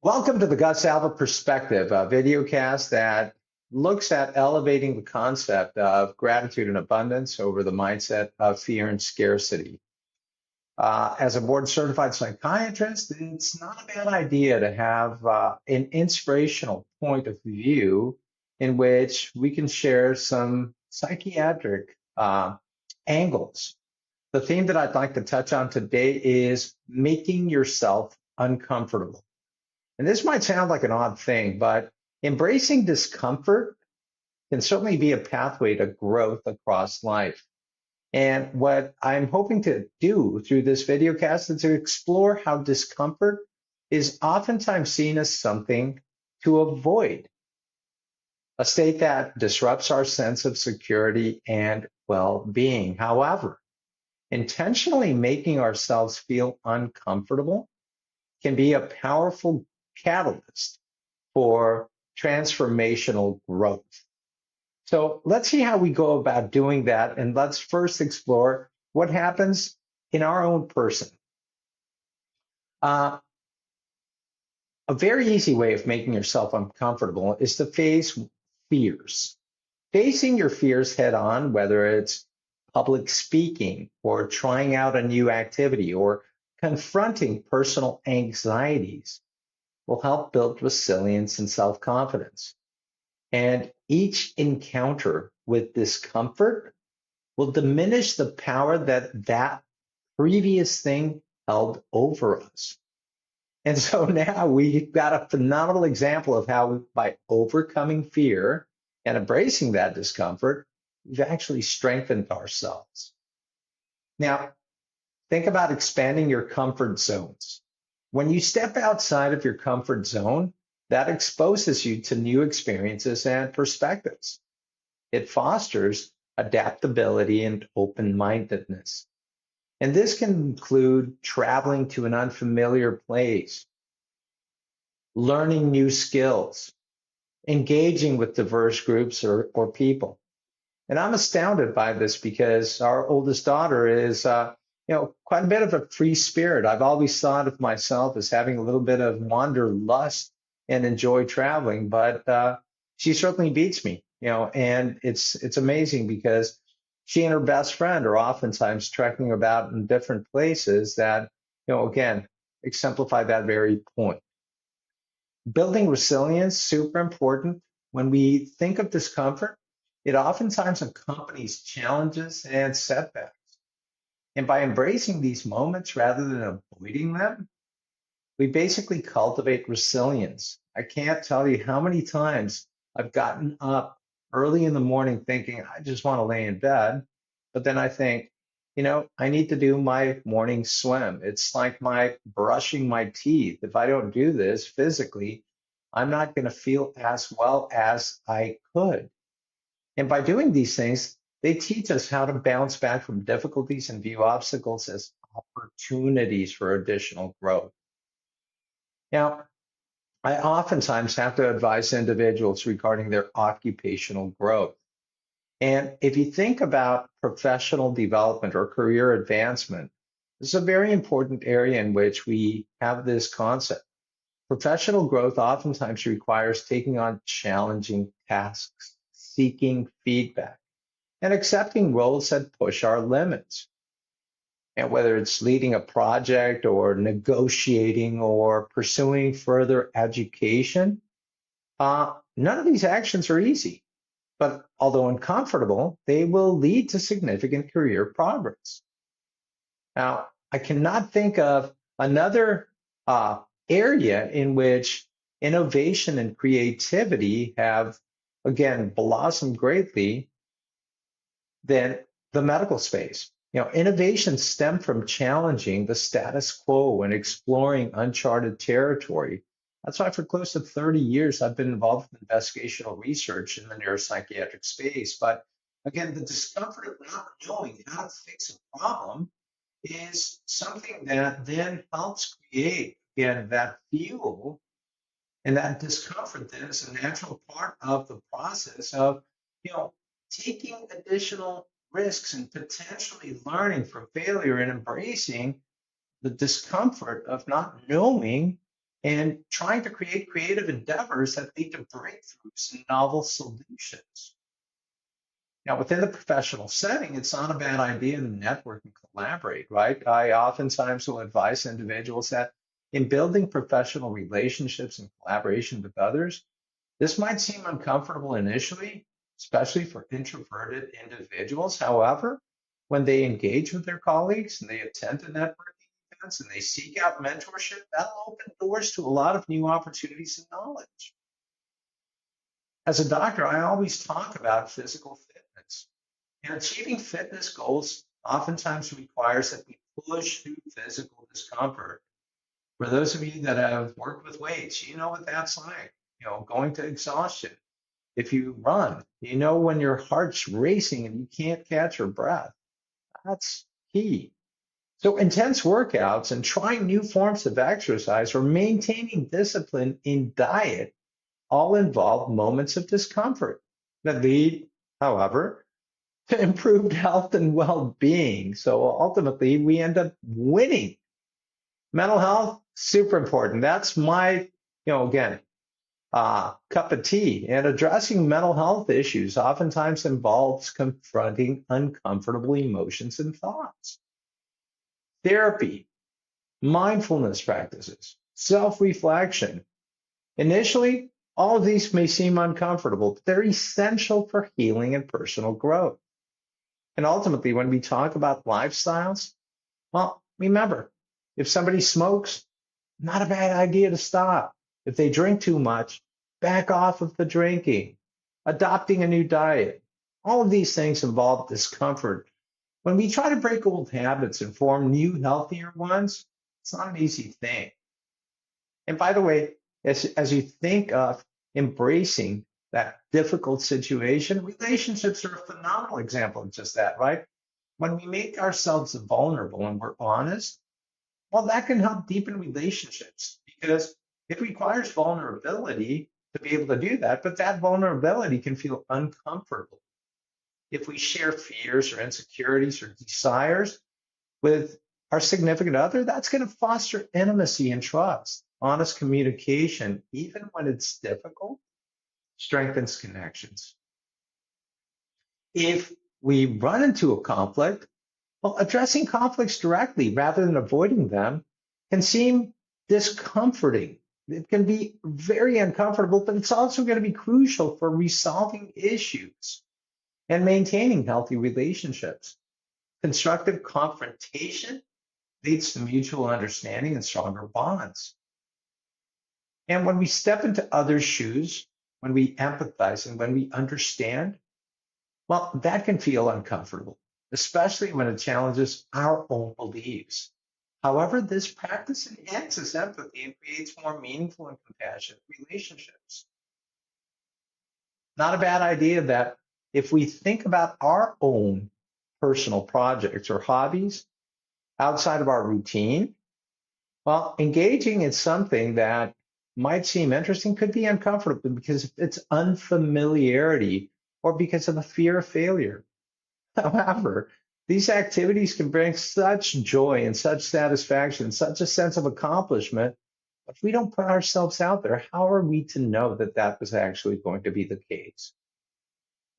Welcome to the Gus Alva Perspective, a videocast that looks at elevating the concept of gratitude and abundance over the mindset of fear and scarcity. As a board certified psychiatrist, it's not a bad idea to have an inspirational point of view in which we can share some psychiatric angles. The theme that I'd like to touch on today is making yourself uncomfortable. And this might sound like an odd thing, but embracing discomfort can certainly be a pathway to growth across life. And what I'm hoping to do through this video cast is to explore how discomfort is oftentimes seen as something to avoid, a state that disrupts our sense of security and well-being. However, intentionally making ourselves feel uncomfortable can be a powerful catalyst for transformational growth. So let's see how we go about doing that. And let's first explore what happens in our own person. Uh, a very easy way of making yourself uncomfortable is to face fears. Facing your fears head on, whether it's public speaking or trying out a new activity or confronting personal anxieties, will help build resilience and self confidence. And each encounter with discomfort will diminish the power that previous thing held over us. And so now we've got a phenomenal example of how, by overcoming fear and embracing that discomfort, we've actually strengthened ourselves. Now, think about expanding your comfort zones. When you step outside of your comfort zone, that exposes you to new experiences and perspectives. It fosters adaptability and open-mindedness. And this can include traveling to an unfamiliar place, learning new skills, engaging with diverse groups or people. And I'm astounded by this because our oldest daughter is, quite a bit of a free spirit. I've always thought of myself as having a little bit of wanderlust and enjoy traveling, but she certainly beats me, and it's amazing because she and her best friend are oftentimes trekking about in different places that, again, exemplify that very point. Building resilience, super important. When we think of discomfort, it oftentimes accompanies challenges and setbacks. And by embracing these moments rather than avoiding them, we basically cultivate resilience. I can't tell you how many times I've gotten up early in the morning thinking, I just want to lay in bed. But then I think, I need to do my morning swim. It's like my brushing my teeth. If I don't do this physically, I'm not going to feel as well as I could. And by doing these things, they teach us how to bounce back from difficulties and view obstacles as opportunities for additional growth. Now, I oftentimes have to advise individuals regarding their occupational growth. And if you think about professional development or career advancement, this is a very important area in which we have this concept. Professional growth oftentimes requires taking on challenging tasks, seeking feedback, and accepting roles that push our limits. And whether it's leading a project or negotiating or pursuing further education, none of these actions are easy. But although uncomfortable, they will lead to significant career progress. Now, I cannot think of another area in which innovation and creativity have, again, blossomed greatly than the medical space. Innovations stem from challenging the status quo and exploring uncharted territory. That's why for close to 30 years, I've been involved in investigational research in the neuropsychiatric space. But again, the discomfort of not knowing how to fix a problem is something that then helps create, again, that fuel, and that discomfort then is a natural part of the process of, taking additional risks and potentially learning from failure and embracing the discomfort of not knowing and trying to create creative endeavors that lead to breakthroughs and novel solutions. Now, within the professional setting, it's not a bad idea to network and collaborate, right? I oftentimes will advise individuals that in building professional relationships and collaboration with others, this might seem uncomfortable initially, especially for introverted individuals. However, when they engage with their colleagues and they attend to networking events and they seek out mentorship, that'll open doors to a lot of new opportunities and knowledge. As a doctor, I always talk about physical fitness. And achieving fitness goals oftentimes requires that we push through physical discomfort. For those of you that have worked with weights, you know what that's like, going to exhaustion. If you run, you know when your heart's racing and you can't catch your breath. That's key. So intense workouts and trying new forms of exercise or maintaining discipline in diet all involve moments of discomfort that lead, however, to improved health and well-being. So ultimately, we end up winning. Mental health, super important. That's my, again, cup of tea. And addressing mental health issues oftentimes involves confronting uncomfortable emotions and thoughts. Therapy, mindfulness practices, self-reflection. Initially, all of these may seem uncomfortable, but they're essential for healing and personal growth. And ultimately, when we talk about lifestyles, well, remember, if somebody smokes, not a bad idea to stop. If they drink too much, back off of the drinking. Adopting a new diet. All of these things involve discomfort. When we try to break old habits and form new, healthier ones, it's not an easy thing. And by the way, as you think of embracing that difficult situation, relationships are a phenomenal example of just that, right? When we make ourselves vulnerable and we're honest, well, that can help deepen relationships because it requires vulnerability to be able to do that, but that vulnerability can feel uncomfortable. If we share fears or insecurities or desires with our significant other, that's going to foster intimacy and trust. Honest communication, even when it's difficult, strengthens connections. If we run into a conflict, well, addressing conflicts directly rather than avoiding them can seem discomforting. It can be very uncomfortable, but it's also going to be crucial for resolving issues and maintaining healthy relationships. Constructive confrontation leads to mutual understanding and stronger bonds. And when we step into others' shoes, when we empathize and when we understand, well, that can feel uncomfortable, especially when it challenges our own beliefs. However, this practice enhances empathy and creates more meaningful and compassionate relationships. Not a bad idea that if we think about our own personal projects or hobbies outside of our routine, well, engaging in something that might seem interesting could be uncomfortable because of its unfamiliarity or because of a fear of failure. However, these activities can bring such joy and such satisfaction, such a sense of accomplishment. If we don't put ourselves out there, how are we to know that that was actually going to be the case?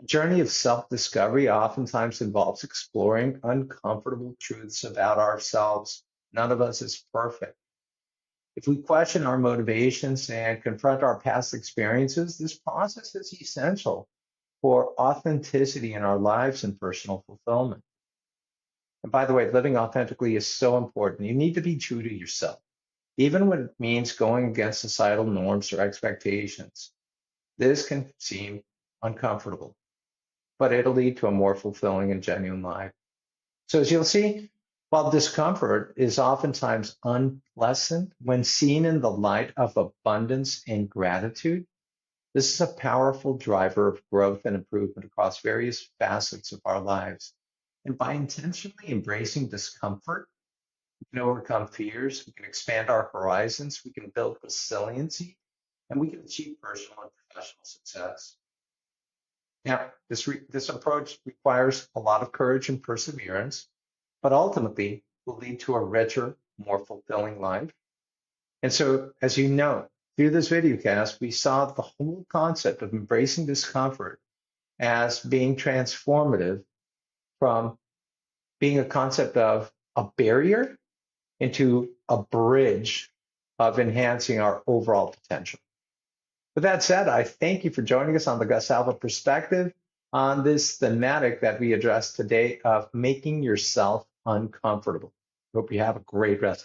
A journey of self discovery oftentimes involves exploring uncomfortable truths about ourselves. None of us is perfect. If we question our motivations and confront our past experiences, this process is essential for authenticity in our lives and personal fulfillment. And by the way, living authentically is so important. You need to be true to yourself, even when it means going against societal norms or expectations. This can seem uncomfortable, but it'll lead to a more fulfilling and genuine life. So as you'll see, while discomfort is oftentimes unpleasant, when seen in the light of abundance and gratitude, this is a powerful driver of growth and improvement across various facets of our lives. And by intentionally embracing discomfort, we can overcome fears, we can expand our horizons, we can build resiliency, and we can achieve personal and professional success. Now, this approach requires a lot of courage and perseverance, but ultimately will lead to a richer, more fulfilling life. And so, as you know, through this video cast, we saw the whole concept of embracing discomfort as being transformative from being a concept of a barrier into a bridge of enhancing our overall potential. With that said, I thank you for joining us on the Gus Alva Perspective on this thematic that we addressed today of making yourself uncomfortable. Hope you have a great rest of the day.